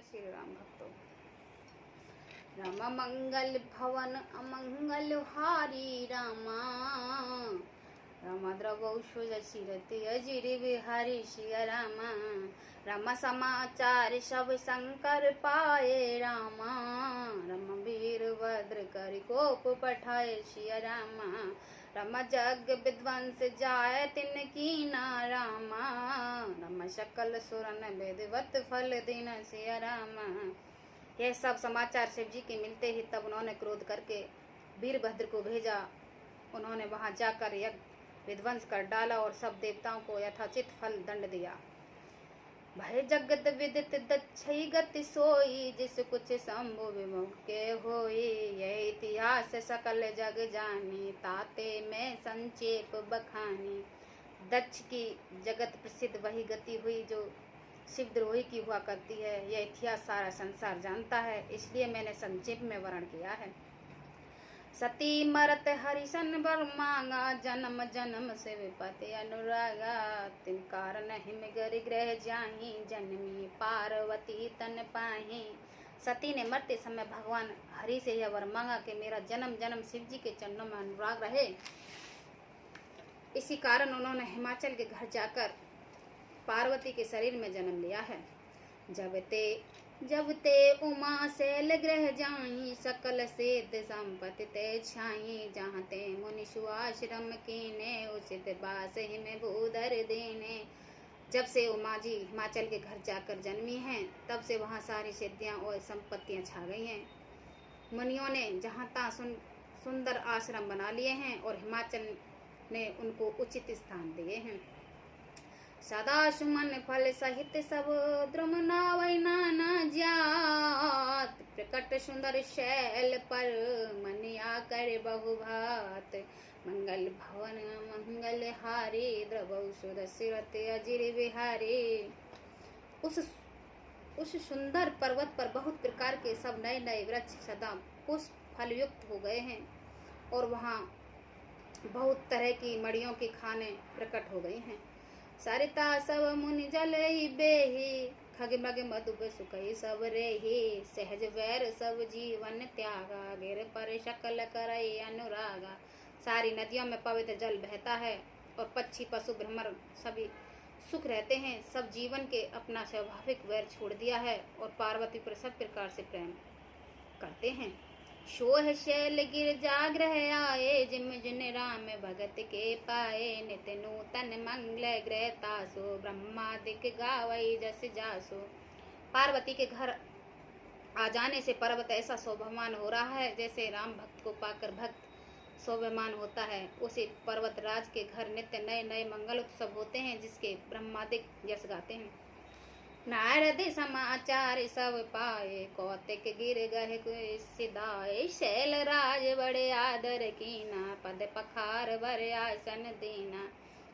श्री राम भक्तों। राम मंगल भवन अमंगल हारी रामा, राम द्रवौषध शिरति अजिर बिहारी सिया रामा। राम समाचार सब शंकर पाए रामा, राम वीरभद्र कर कोप पठाए सिया रामा। राम जग विध्वंस जाय तिनकी ना रामा, राम सकल सुरन विधिवत फल दिन सिया रामा। यह सब समाचार शिव जी के मिलते ही तब उन्होंने क्रोध करके वीरभद्र को भेजा। उन्होंने वहां जाकर यज्ञ विध्वंस कर डाला और सब देवताओं को यथोचित फल दंड दिया। भय जगत विदित दक्षई गति सोई, जिस कुछ शंभु विमुख के होई। यह इतिहास सकल जग जानी, ताते में संक्षेप बखानी। दक्ष की जगत प्रसिद्ध वही गति हुई जो शिवद्रोही की हुआ करती है। यह इतिहास सारा संसार जानता है, इसलिए मैंने संक्षेप में वर्णन किया है। सती मरत हरिशन वर मांगा, जन्म जन्म से विपति अनुरागा। तिन कारण हिम गर ग्रह जाही, जन्मी पार्वती तन पाही। सती ने मरते समय भगवान हरि से यह वर मांगा कि मेरा जन्म जन्म शिव जी के चरणों में अनुराग रहे। इसी कारण उन्होंने हिमाचल के घर जाकर पार्वती के शरीर में जन्म लिया है। जब ते उमा शैल ग्रह जाई, सकल सिद्ध संपत्ति ते छाई। जहाँ ते मुनि सुआश्रम कीने, उचित बास हिम भूधर देने। जब से उमा जी हिमाचल के घर जाकर जन्मी हैं, तब से वहाँ सारी सिद्धियाँ और संपत्तियाँ छा गई हैं। मुनियों ने जहाँ तहाँ सुंदर आश्रम बना लिए हैं और हिमाचल ने उनको उचित स्थान दिए हैं। सदा सुमन फल सहित सब द्रुम नावै नाना जात। प्रकट सुंदर शैल पर मनिया कर बहुभात। मंगल भवन मंगल हारी, द्रवौषध शिरति अजिर बिहारी। उस सुंदर पर्वत पर बहुत प्रकार के सब नए नए वृक्ष सदा पुष्प फल युक्त हो गए हैं और वहाँ बहुत तरह की मड़ियों की खाने प्रकट हो गई हैं। सरिता सब मुनि जल ही बेही, खग मग मधुप सुखई सब रेही। सहज वैर सब जीवन त्यागा, गिर पर शकल करई अनुरागा। सारी नदियों में पवित्र जल बहता है और पक्षी पशु भ्रमर सभी सुख रहते हैं। सब जीवन के अपना स्वाभाविक वैर छोड़ दिया है और पार्वती पर सब प्रकार से प्रेम करते हैं। शोह शैल गिर जाग्रह आए, जिम जिन राम भगत के पाए। नित नूतन मंगल ग्रह तासो, ब्रह्मादिक गावई जस जासो। पार्वती के घर आ जाने से पर्वत ऐसा शोभामान हो रहा है, जैसे राम भक्त को पाकर भक्त शोभामान होता है। उसी पर्वत राज के घर नित्य नए नए मंगल उत्सव होते हैं, जिसके ब्रह्मादिक यश गाते हैं। नारद समाचार सब पाए, कौतिक गिर गहे सिदाए। शैल राज बड़े आदर कीना, पद पखार बर आसन दीना।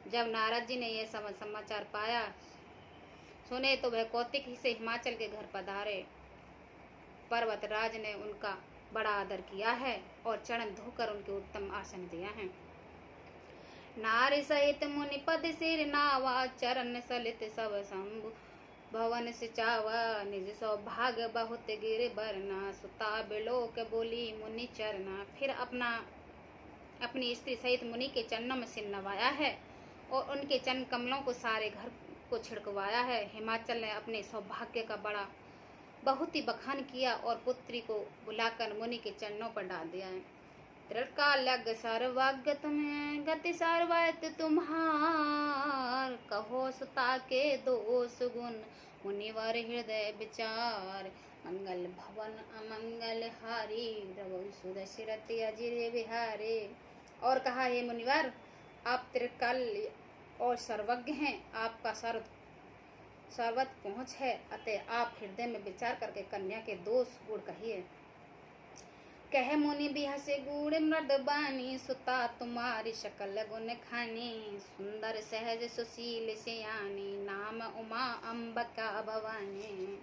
जब नारद जी ने यह समाचार पाया सुने तो वह कौतिक ही से हिमाचल के घर पधारे। पर्वत राज ने उनका बड़ा आदर किया है और चरण धोकर उनके उत्तम आसन दिया है। नारी सहित मुनि पद सिर नावा, चरण सलित सब शंभु भवन सिचावा। निज सौभाग्य बहुत गिर बरना, सुता बिलोक बोली मुनि चरना। फिर अपनी स्त्री सहित मुनि के चरणों में सिर नवाया है और उनके चरण कमलों को सारे घर को छिड़कवाया है। हिमाचल ने अपने सौभाग्य का बहुत ही बखान किया और पुत्री को बुलाकर मुनि के चरणों पर डाल दिया है। त्रिका लग सर्वज्ञ तुम्हें, गति सर्वत तुम्हार। कहो सुता के दोष गुण, मुनिवर हृदय विचार। मंगल भवन अमंगल हारी, द्रवौषध शिरति अजिर बिहारी। और कहा, हे मुनिवर, आप त्रिकाल और सर्वज्ञ हैं, आपका सर्वत पहुँच है, अतः आप हृदय में विचार करके कन्या के दोष गुण कहिए। कह मुनि भी हसे गूढ़ मृद बानी, सुता तुम्हारी शकल गुण खानी। सुंदर सहज सुशील सियानी, नाम उमा अंबिका भवानी।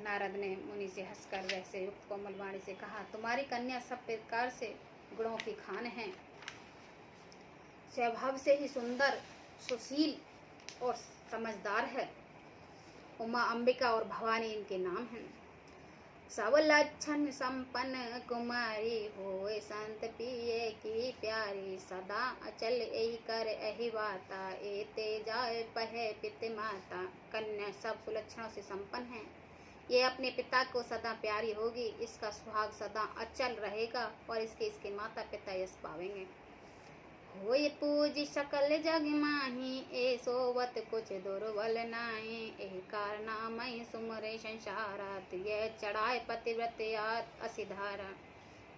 नारद ने मुनि से हंसकर वैसे युक्त कोमल वाणी से कहा, तुम्हारी कन्या सब प्रकार से गुणों की खान है। स्वभाव से ही सुंदर सुशील और समझदार है। उमा, अंबिका और भवानी इनके नाम हैं। सब लक्षण संपन्न कुमारी होए संत पिए की प्यारी, सदा अचल यही कर यही वाता, एते जाए पहे पित माता। कन्या सब सुलक्षणों से संपन्न है, ये अपने पिता को सदा प्यारी होगी, इसका सुहाग सदा अचल रहेगा और इसके माता पिता यश पावेंगे। होय पूज सकल जग माही, ए सोवत कुछ दुर्बल नाही, एहि कारनामय सुमरे संसारात, यह चढ़ाए पतिव्रत असिधारा।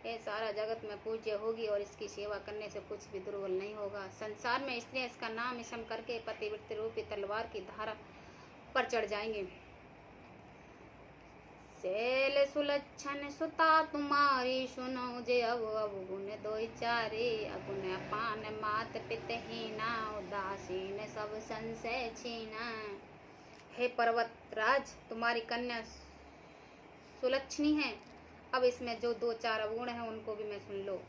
ये सारा जगत में पूज्य होगी और इसकी सेवा करने से कुछ भी दुर्बल नहीं होगा। संसार में स्त्रियां इसका नाम इसम करके पतिव्रत रूपी तलवार की धारा पर चढ़ जाएंगे। शैल सुलक्षण सुता तुम्हारी, सुनो जे अब गुण दो चारे, अगुण अपान मात पितहीना, उदासीन सब संशय छीना। हे पर्वतराज, तुम्हारी कन्या सुलक्षणी है, अब इसमें जो 2-4 अवगुण हैं उनको भी मैं सुन लो।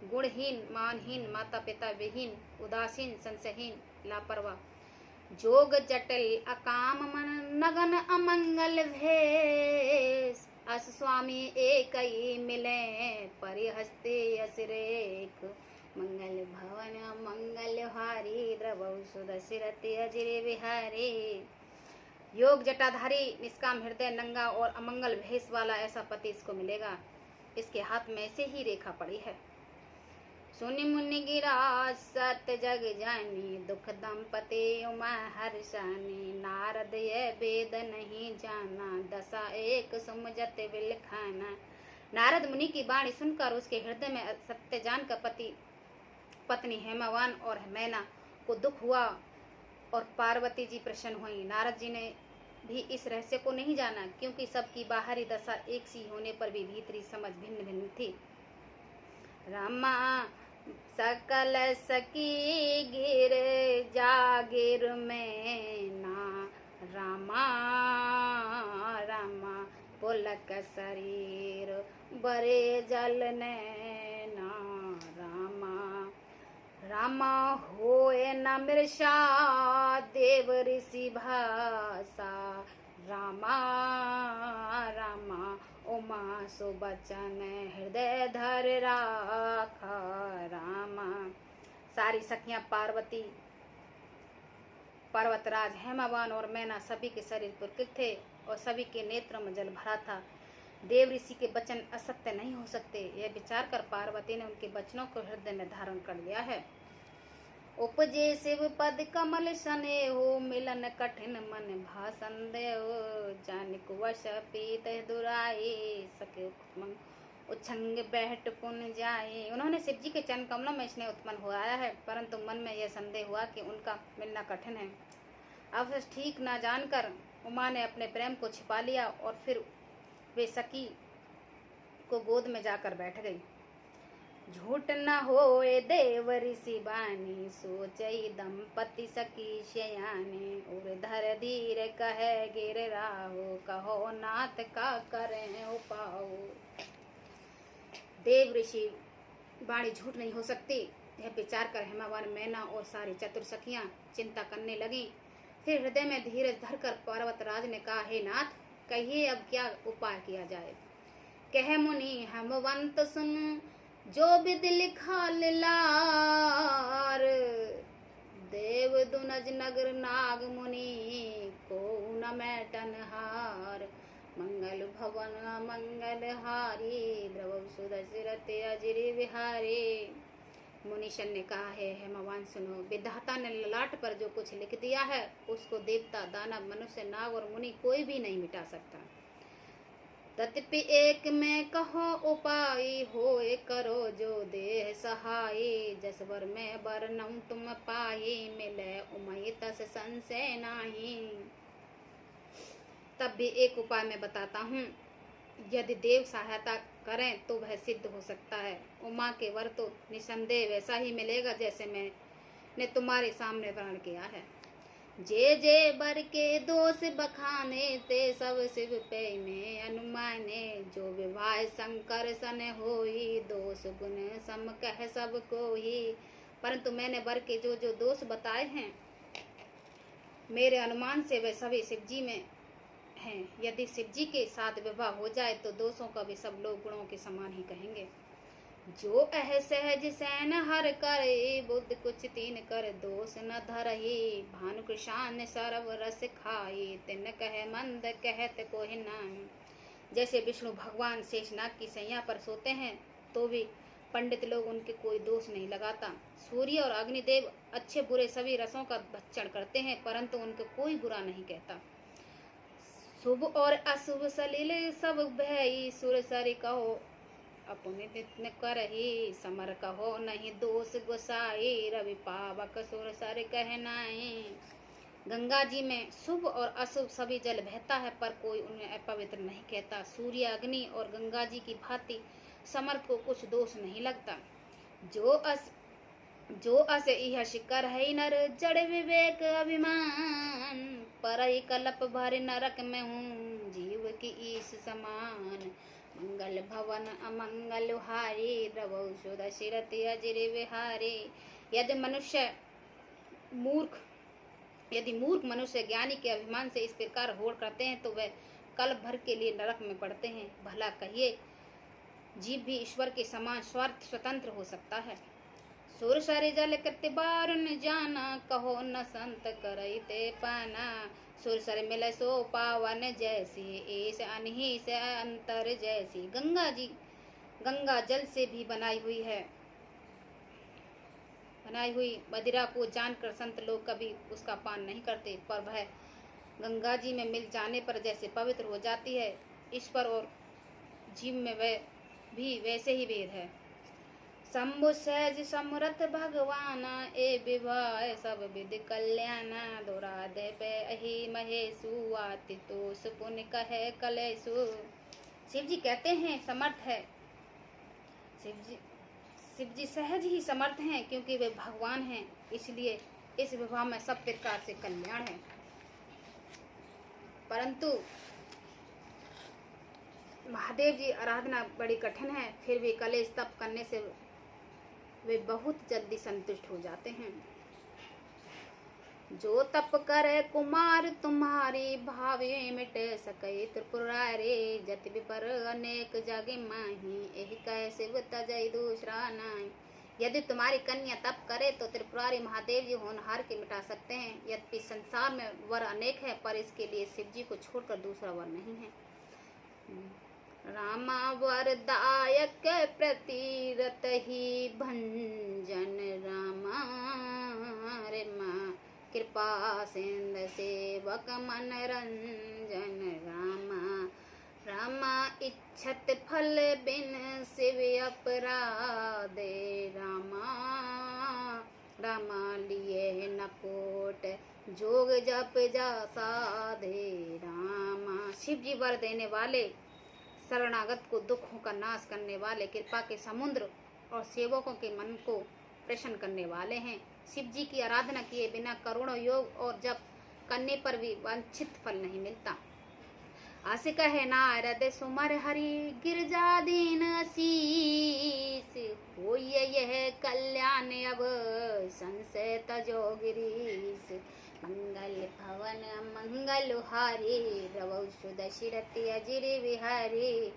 गुणहीन, मानहीन, माता पिता विहीन, उदासीन, संशयहीन, लापरवाह, जोग जटिल, अकाम मन, नगन अमंगल भेष, अस स्वामी एक ही मिले, परिहस्ते असिरेख, मंगल भवन मंगल हारी, द्रवौ सुदशिरति अजिर विहारी। योग जटाधारी, निष्काम हृदय, नंगा और अमंगल भेष वाला ऐसा पति इसको मिलेगा। इसके हाथ में ऐसे ही रेखा पड़ी है। सुनि मुनि गिरा सत जग जानी, दुख दंपति उमा हर्षानी, नारद ये वेद नहीं जाना, दशा एक सुमजत विलखाना। नारद मुनि की वाणी सुनकर उसके हृदय में सत्य जानकर पत्नी हेमावान और मैना को दुख हुआ और पार्वती जी प्रसन्न हुई। नारद जी ने भी इस रहस्य को नहीं जाना, क्योंकि सबकी बाहरी दशा एक सी होने पर भी भीतरी समझ भिन्न भिन्न थी। रामा सकल सकी गिर जागिर में ना, रामा रामा पुलक शरीर बरे जल नैना, रामा रामा होए न मृषा देव ऋषि भाषा, रामा रामा उमा सुबचन हृदय धर राखा, रामा। सारी सखियां पार्वती, पर्वतराज, हेमावान और मैना सभी के शरीर पुलकित थे और सभी के नेत्रों में जल भरा था। देव ऋषि के वचन असत्य नहीं हो सकते, यह विचार कर पार्वती ने उनके वचनों को हृदय में धारण कर लिया है। उपजे शिव पद कमल सने हो, मिलन कठिन मन भाषण देव, जानिक वश पीत दुराए, सके उच्छंग बैठ पुन जाए। उन्होंने शिव जी के चरण कमलों में स्नेह उत्पन्न हो आया है, परंतु मन में यह संदेह हुआ कि उनका मिलना कठिन है। अवश्य ठीक न जानकर उमा ने अपने प्रेम को छिपा लिया और फिर वे सखी को गोद में जाकर बैठ गई। झूठ न होए देव ऋषि बानी, सोचई दंपति सखी शयानी, उर धर धीर कहे गिर राहो, कहो नाथ का करें उपाओ। देव ऋषि वाणी झूठ नहीं हो सकती, यह विचार कर हेमावान, मैना और सारी चतुर सखियां चिंता करने लगी। फिर हृदय में धीरज धरकर पर्वतराज ने कहा, हे नाथ, कहिए अब क्या उपाय किया जाए। कह मुनि हेमवंत सुन, जो विधि लिखा लार, देव दुनज नगर नाग मुनि को न मैटन हार, मंगल भवन मंगल हारी, द्रव सुदशिरत अजिर विहारी। मुनिशन ने कहा है, हेमवान सुनो, विधाता ने ललाट पर जो कुछ लिख दिया है उसको देवता, दानव, मनुष्य, नाग और मुनि कोई भी नहीं मिटा सकता। तत्पि एक में कहो उपाय, होए करो जो देह सहाय, जसवर में बरनम तुम पाए, मिले उमय तस संशय नाही। तब भी एक उपाय मैं बताता हूँ, यदि देव सहायता करें तो वह सिद्ध हो सकता है। उमा के वर तो निसंदेह वैसा ही मिलेगा जैसे मैंने तुम्हारे सामने वर्णन किया है। जे जे बर के दोष बखाने, ते सब शिव पे में अनुमाने, जो विवाह शंकर सन होई, दोष गुण सम कह सब कोई। परंतु मैंने बर के जो जो दोष बताए हैं, मेरे अनुमान से वे सभी शिव जी में यदि शिव जी के साथ विवाह हो जाए तो दोषों का भी सब लोग गुणों के समान ही कहेंगे। जो अह सहज सैन हर करे, बुद्ध कुछ तीन कर दोष न धरहि। भानु कृषान सरव रस खाए, तिन कह मंद कहत कोहि नाम। जैसे विष्णु भगवान शेषनाग की सैया पर सोते हैं तो भी पंडित लोग उनके कोई दोष नहीं लगाता। सूर्य और अग्निदेव अच्छे बुरे सभी रसों का भक्षण करते हैं, परंतु उनके कोई बुरा नहीं कहता। शुभ और अशुभ सलिल सब भय, सुर सरि कहो अपने नित्य करहि। समर कहो नहीं दोष गोसाई, रवि पावक सुर सर कहनाए। गंगा जी में शुभ और अशुभ सभी जल बहता है, पर कोई उन्हें अपवित्र नहीं कहता। सूर्य अग्नि और गंगा जी की भांति समर को कुछ दोष नहीं लगता। जो अस इह शिकर है नर, जड़ विवेक अभिमान। परई कल्प भर नरक में हूँ, जीव की ईश समान। मंगल भवन अमंगल हारी, द्रवौ सुध शिरति अजिर विहारी। यदि मूर्ख मनुष्य ज्ञानी के अभिमान से इस प्रकार होड़ करते हैं तो वह कल्प भर के लिए नरक में पड़ते हैं। भला कहिए, जीव भी ईश्वर के समान स्वार्थ स्वतंत्र हो सकता है। सुर सरि जल कृत्य बारुन जाना, कहो न संत करते पाना। सुर सर मिले सो पावन जैसी, ऐस अनही से अंतर जैसी। गंगा जल से भी बनाई हुई मदिरा को जानकर संत लोग कभी उसका पान नहीं करते, पर वह गंगा जी में मिल जाने पर जैसे पवित्र हो जाती है, ईश्वर और जीव में वह भी वैसे ही भेद है। शंभु सहज समरथ भगवाना, ए विवाह सब विधि कल्याणा। दोराधे पे अहि महेशु, आति तोष पुण्य कहे कलेशु। शिव जी कहते हैं समर्थ है। शिव जी सहज ही समर्थ हैं, क्योंकि वे भगवान हैं, इसलिए इस विवाह में सब प्रकार से कल्याण है। परंतु महादेव जी आराधना बड़ी कठिन है, फिर भी कलेश तप करने से वे बहुत जल्दी संतुष्ट हो जाते हैं। जो तप करे कुमार तुम्हारी, भावे मिटे सके त्रिपुरारी। जति विपर अनेक जागे माही, एहि कह शिव तजै दूसरा नाई। यदि तुम्हारी कन्या तप करे तो त्रिपुरारी महादेव जी होनहार के मिटा सकते हैं। यद्यपि संसार में वर अनेक है, पर इसके लिए शिव जी को छोड़कर दूसरा वर नहीं है। रामा वरदायक प्रतिरत ही भंजन, रामा रे माँ कृपा सिंध सेवक मन रंजन। रामा इच्छत फल बिन शिव अपराधे। रामा लिए नपोट जोग जप जा साधे। रामा शिव जी वर देने वाले, शरणागत को दुखों का नाश करने वाले, कृपा के समुद्र और सेवकों के मन को प्रसन्न करने वाले हैं। शिव जी की आराधना किए बिना करोड़ों योग और जप करने पर भी वांछित फल नहीं मिलता। आस कहे नारद सुमर हरि, गिरजा दीन आशीष। होय यह कल्याण अब संशय तजो गिरीश। मंगल भवन मंगल हारी, द्रवौ सुध शिरति अजिर विहारी।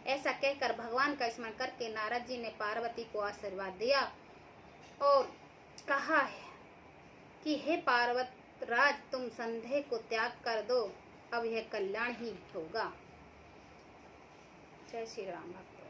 ऐसा कहकर भगवान का स्मरण करके नारद जी ने पार्वती को आशीर्वाद दिया और कहा कि हे पार्वत राज, तुम संदेह को त्याग कर दो, अब यह कल्याण ही होगा। जय श्री राम भक्त।